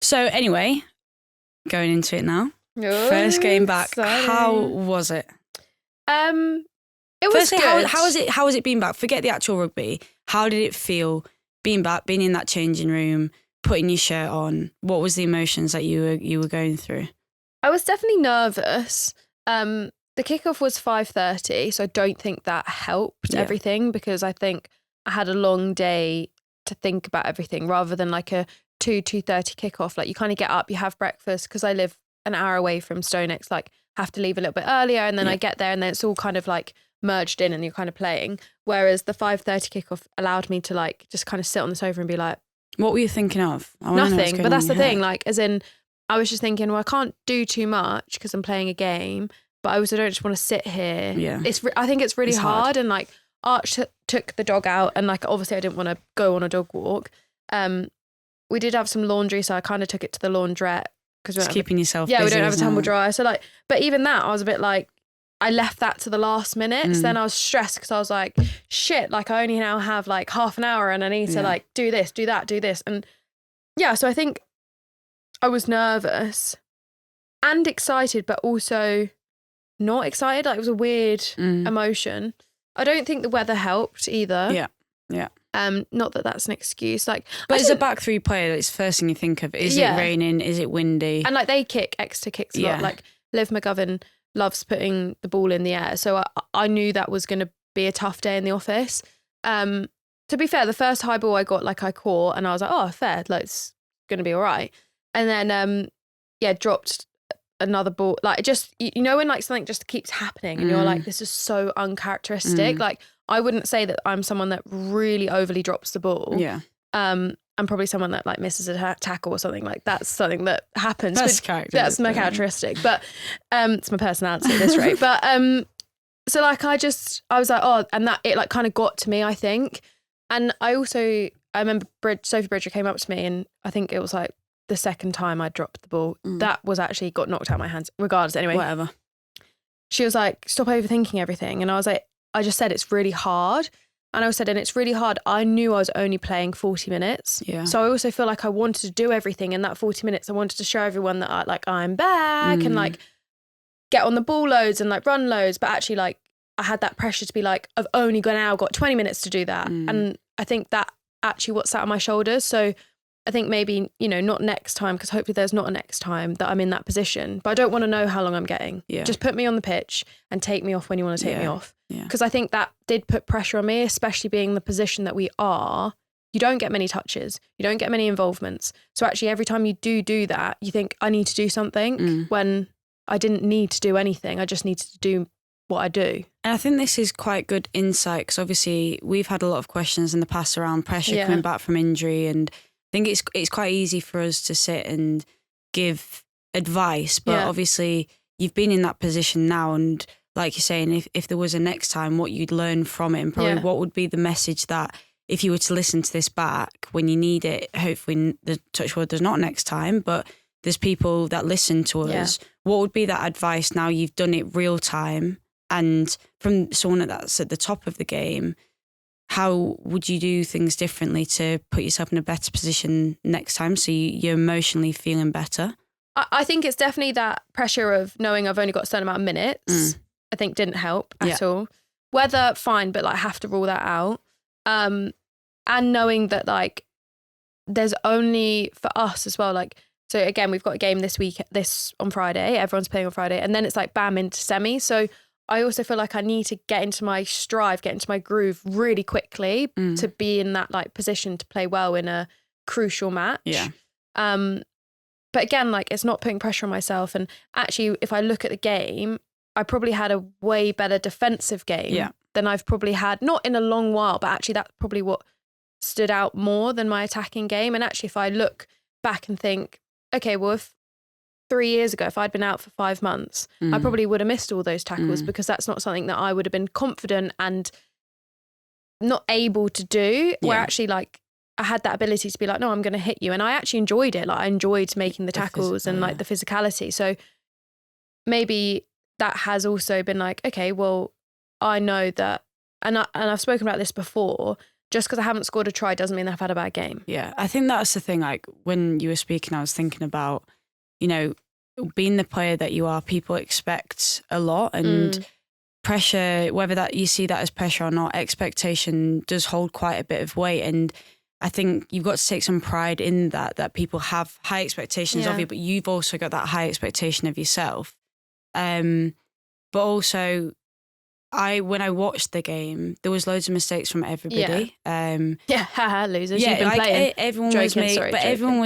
So anyway, going into it now. Oh, First game back. exciting. How was it? It was Firstly, good. how has it been back? Forget the actual rugby. How did it feel being back, being in that changing room, putting your shirt on? What was the emotions that you were going through? I was definitely nervous. The kickoff was 5:30, so I don't think that helped everything, because I think I had a long day to think about everything rather than like a 2:30 kickoff. Like you kind of get up, you have breakfast, because I live an hour away from Stonex, like have to leave a little bit earlier, and then I get there and then it's all kind of like merged in and you're kind of playing. Whereas the 5:30 kickoff allowed me to like just kind of sit on the sofa and be like, what were you thinking of? I wanna know what's nothing. going But that's on the in your thing, head. like, as in, I was just thinking, well, I can't do too much because I'm playing a game, but I also don't just want to sit here. Yeah. I think it's really It's hard. and like Arch took the dog out, and like obviously I didn't want to go on a dog walk. We did have some laundry, so I kind of took it to the laundrette because Just keeping yourself we busy, don't have a isn't tumble it? dryer. So like, but even that, I was a bit like, I left that to the last minute. So then I was stressed because I was like, shit, like I only now have like half an hour and I need to like do this, do that, do this. And yeah, so I think I was nervous and excited, but also not excited. Like it was a weird emotion. I don't think the weather helped either. Yeah, yeah. Not that that's an excuse. Like, But as a back three player, it's the first thing you think of. Is it raining? Is it windy? And like they kick extra kicks a lot. Like Liv McGovern loves putting the ball in the air. So I knew that was going to be a tough day in the office. To be fair, the first high ball I got, like I caught and I was like, oh, fair. Like it's going to be all right. And then, dropped another ball. Like just, you know, when like something just keeps happening and you're like, this is so uncharacteristic. Like I wouldn't say that I'm someone that really overly drops the ball. Yeah. I'm probably someone that like misses a tackle or something. Like that's something that happens. That's my characteristic. But it's my personality at this rate. But so like I was like, oh, and that it like kind of got to me, I think. And I remember Sophie Bridger came up to me, and I think it was like the second time I dropped the ball. That was actually got knocked out of my hands. Regardless, anyway. Whatever. She was like, stop overthinking everything. And I was like, I just said it's really hard. And I said, and it's really hard. I knew I was only playing 40 minutes. Yeah. So I also feel like I wanted to do everything in that 40 minutes. I wanted to show everyone that I'm back and like get on the ball loads and like run loads. But actually like I had that pressure to be like, I've only got 20 minutes to do that. And I think that actually what sat on my shoulders. So I think maybe, you know, not next time, because hopefully there's not a next time that I'm in that position. But I don't want to know how long I'm getting. Yeah. Just put me on the pitch and take me off when you want to take me off. Yeah. Because I think that did put pressure on me, especially being the position that we are. You don't get many touches. You don't get many involvements. So actually every time you do that, you think, I need to do something when I didn't need to do anything. I just needed to do what I do. And I think this is quite good insight, because obviously we've had a lot of questions in the past around pressure coming back from injury, and I think it's quite easy for us to sit and give advice, but obviously you've been in that position now, and like you're saying, if there was a next time, what you'd learn from it, and probably what would be the message that if you were to listen to this back when you need it, hopefully the touch wood there's not next time, but there's people that listen to us. What would be that advice now you've done it real time, and from someone that's at the top of the game? How would you do things differently to put yourself in a better position next time, so you're emotionally feeling better? I think it's definitely that pressure of knowing I've only got a certain amount of minutes. I think didn't help at all. Weather, fine, but like have to rule that out. And knowing that like there's only for us as well. Like, so again, we've got a game this on Friday. Everyone's playing on Friday, and then it's like bam into semi. So I also feel like I need to get into my stride, get into my groove really quickly to be in that like position to play well in a crucial match. Yeah. But again, like it's not putting pressure on myself. And actually, if I look at the game, I probably had a way better defensive game than I've probably had, not in a long while, but actually that's probably what stood out more than my attacking game. And actually, if I look back and think, okay, well, if 3 years ago, if I'd been out for 5 months, I probably would have missed all those tackles because that's not something that I would have been confident and not able to do. Where actually, like, I had that ability to be like, no, I'm going to hit you. And I actually enjoyed it. Like, I enjoyed making the tackles and like the physicality. So maybe that has also been like, okay, well, I know that, and I've spoken about this before, just because I haven't scored a try doesn't mean I've had a bad game. Yeah, I think that's the thing. Like when you were speaking, I was thinking about, you know, being the player that you are, people expect a lot, and pressure, whether that you see that as pressure or not, expectation does hold quite a bit of weight. And I think you've got to take some pride in that people have high expectations of you, but you've also got that high expectation of yourself. But also, when I watched the game, there was loads of mistakes from everybody. Losers. Yeah, You've been playing. Everyone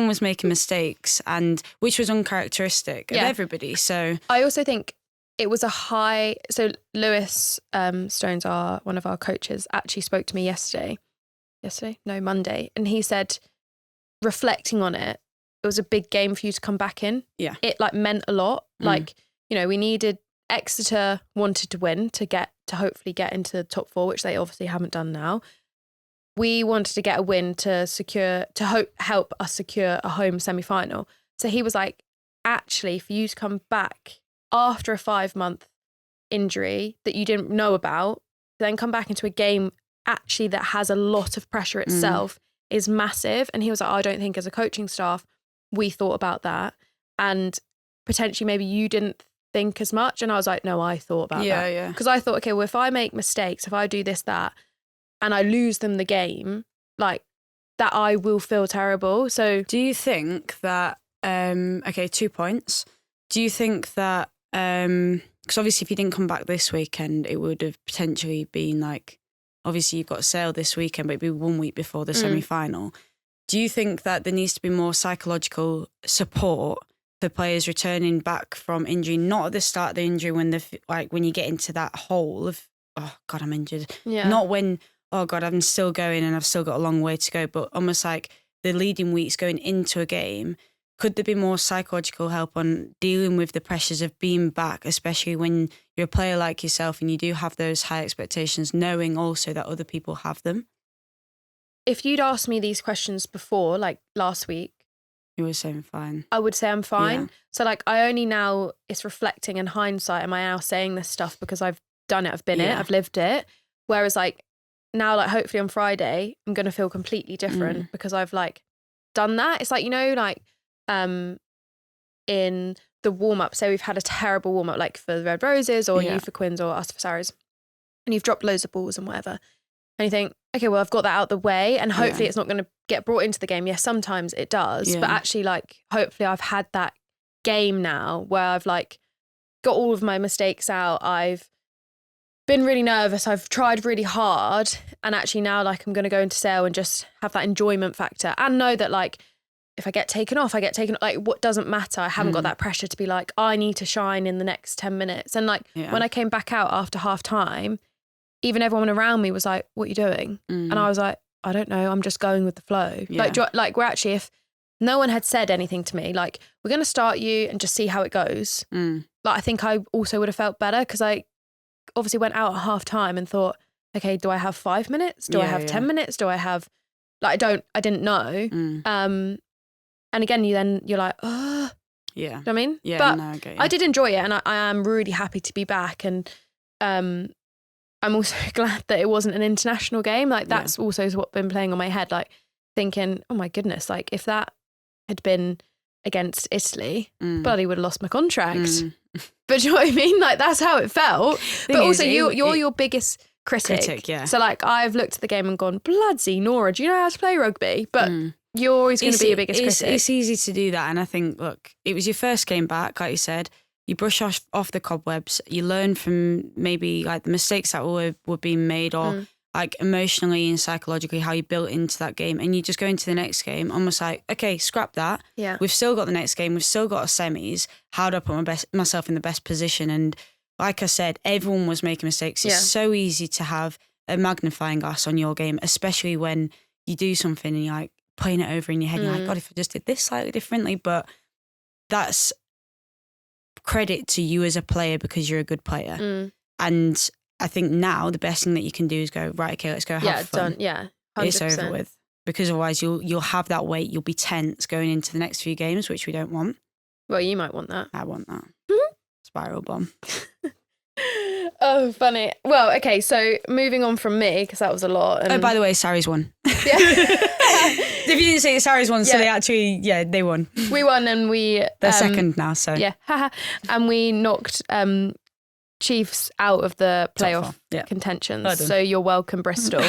was making mistakes, and which was uncharacteristic of everybody. So I also think it was a high. So Lewis Stones, one of our coaches, actually spoke to me Monday, and he said, reflecting on it, it was a big game for you to come back in. Yeah, it like meant a lot. Like, you know, we needed. Exeter wanted to win to hopefully get into the top 4, which they obviously haven't done now. We wanted to get a win to help us secure a home semi-final. So he was like, actually, for you to come back after a 5-month injury that you didn't know about, then come back into a game actually that has a lot of pressure itself is massive. And he was like, I don't think as a coaching staff we thought about that, and potentially maybe you didn't think as much. And I was like, no, I thought about that. Because I thought, okay, well, if I make mistakes, if I do this, that, and I lose them the game, like that, I will feel terrible. So do you think that, 2 points. Do you think that, because obviously if you didn't come back this weekend, it would have potentially been like, obviously you've got Sale this weekend, but it'd be 1 week before the semi-final. Do you think that there needs to be more psychological support for players returning back from injury, not at the start of the injury when you get into that hole of, oh God, I'm injured. Yeah. Not when, oh God, I'm still going and I've still got a long way to go, but almost like the leading weeks going into a game. Could there be more psychological help on dealing with the pressures of being back, especially when you're a player like yourself and you do have those high expectations, knowing also that other people have them? If you'd asked me these questions before, like last week, you were saying fine. I would say I'm fine. Yeah. So like I only now, it's reflecting in hindsight, am I now saying this stuff because I've done it, I've been it, I've lived it. Whereas like now, like hopefully on Friday, I'm going to feel completely different because I've like done that. It's like, you know, like in the warm-up, say we've had a terrible warm-up like for the Red Roses or you for Quins or us for Saracens, and you've dropped loads of balls and whatever. And you think, okay, well, I've got that out the way and hopefully it's not going to get brought into the game. Yes, sometimes it does. But actually, like, hopefully I've had that game now where I've, like, got all of my mistakes out. I've been really nervous. I've tried really hard. And actually now, like, I'm going to go into Sale and just have that enjoyment factor and know that, like, if I get taken off, like, what doesn't matter. I haven't got that pressure to be like, I need to shine in the next 10 minutes. And, like, when I came back out after half time, even everyone around me was like, what are you doing? And I was like, I don't know. I'm just going with the flow. Yeah. Like we're actually, if no one had said anything to me, like, we're going to start you and just see how it goes. Like, I think I also would have felt better because I obviously went out at half time and thought, okay, do I have 5 minutes? Do I have 10 minutes? Do I have, like, I didn't know. And again, you're like, oh. Yeah. You know what I mean? Yeah, but no, I get you. I did enjoy it and I am really happy to be back. And I'm also glad that it wasn't an international game. Like that's also what's been playing on my head. Like thinking, oh my goodness, like if that had been against Italy, bloody would have lost my contract. But do you know what I mean? Like that's how it felt. But also you're your biggest critic. Yeah. So like I've looked at the game and gone, bloody Nora, do you know how to play rugby? But you're always going to be your biggest critic. It's easy to do that. And I think, look, it was your first game back, like you said. You brush off the cobwebs. You learn from maybe like the mistakes that were being made or like emotionally and psychologically how you built into that game. And you just go into the next game almost like, okay, scrap that. Yeah. We've still got the next game. We've still got a semis. How do I put myself in the best position? And like I said, everyone was making mistakes. It's so easy to have a magnifying glass on your game, especially when you do something and you're like playing it over in your head. And you're like, God, if I just did this slightly differently. But that's credit to you as a player because you're a good player. And I think now the best thing that you can do is go, right, okay, let's go have fun. Done. Yeah, 100%. It's over with. Because otherwise you'll have that weight, you'll be tense going into the next few games, which we don't want. Well, you might want that. I want that. Spiral bomb. Oh, funny. Well, okay, so moving on from me, because that was a lot. And... Oh, by the way, Sarries won. Yeah. If you didn't say Sarries won, so they actually, they won. We won and we... They're second now, so. Yeah. And we knocked Chiefs out of the playoff contentions. So you're welcome, Bristol.